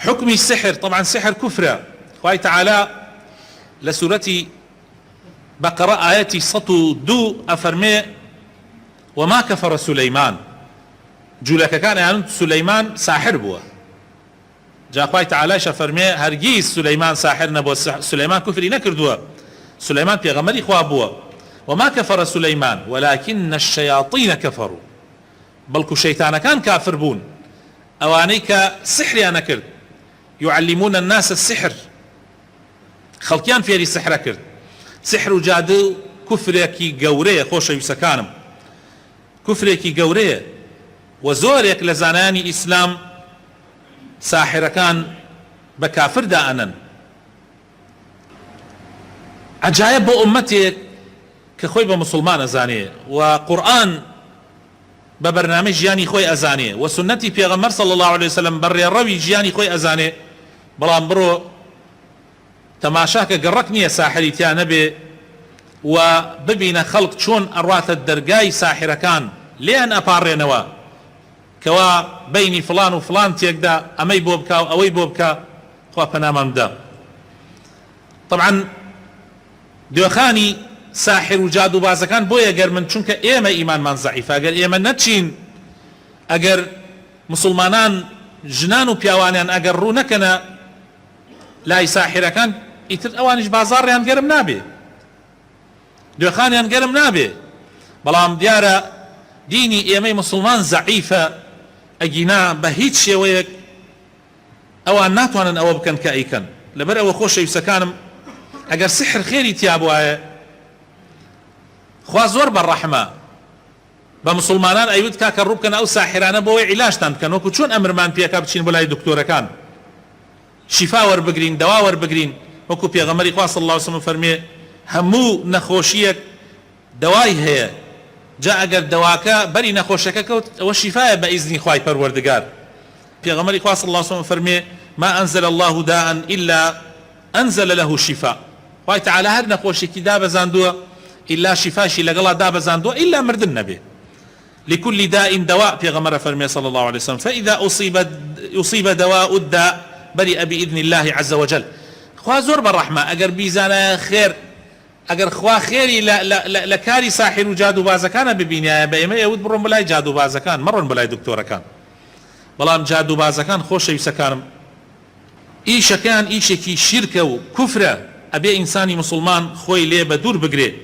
حكم السحر طبعا سحر كفر. خوي تعالى لسورة بقرة آياتي 102 أفرمي وما كفر سليمان جولك كان يعني سليمان ساحر بوا. جا خوي تعالى شفرمي هرگيز سليمان ساحر نبو، سليمان كفري نكردوا، سليمان بيغمري خوا بوا. وما كفر سليمان ولكن الشياطين كفروا، بلكو شيطان كان كافر بون اوانيك سحر انا كرد يعلمون الناس السحر، خلقيان فيري سحر كرد. سحر وجادو كفريكي قوريه خوش يسكانم، كفريكي قوريه وزوريك لزاناني اسلام ساحر كان بكافر دائنا. عجائب امتي كخوي بمسلمان ازانيه وقرآن ببرنامج جياني خوي ازانيه وسنتي بيغمر صلى الله عليه وسلم بري الروي جياني خوي ازانيه. بلان برو تماشاك قركني يا ساحري تيا نبي وببين خلق شون اروات الدرقاي ساحر كان لين اباري نوا كوا بيني فلان وفلان تيقدا امي بوبكا اوي بوبكا خوا بنامم دا. طبعا ديوخاني ساحر وجادو بازكان بويا اگر من چونك ايما ايمان من ضعيف اگر ايما نتشين اگر مسلمانان جنان و پیاوانيان اگر رو نكنا لاي ساحر كان يتر اوانش بازار يان گرم نابي ديوخان يان گرم نابي. بلام ديارة ديني ايمي مسلمان ضعيفة اجينا بهيت شويك اوان ناتوانا او بكن كايكن لبر او خوش يسكانم اگر سحر خيري تيابو خوا زور بالرحمة بمسلمانان ايود كاكا روبكن او ساحرانه بوي علاج تنكن وكو چون امرمان بيكا بچين بلاي دكتورة كان شفا ور بگرين دوا ور بگرين وكو پیغمبري خوا صلى الله عليه وسلم فرمي همو نخوشيك دواي هي جاء اگر دواكا بري نخوشك والشفاء باذن خواي پروردگار. پیغمبري خوا صلى الله عليه وسلم فرمي ما انزل الله داء الا انزل له شفاء. خواي تعالى هر نخوشك دابا زاندوه إلا شفاشي لقلا دابا زاندو إلا مردن نبي. لكل داء دواء پیغمبر فرمي صلى الله عليه وسلم فإذا أصيب دواء الداء برئ بإذن الله عز وجل. خوا زور بالرحمة اگر بيزانا خير اگر خوا خيري لكاري ساحر وجادو بازكان ببينيا بإما يود برون بلاي جادو بازكان مرون بلاي دكتورة كان بلام جادو بازكان خوش يسكانم إيش كان إيشكي شركة وكفرة أبي إنساني مسلمان خوي ليه بدور بقري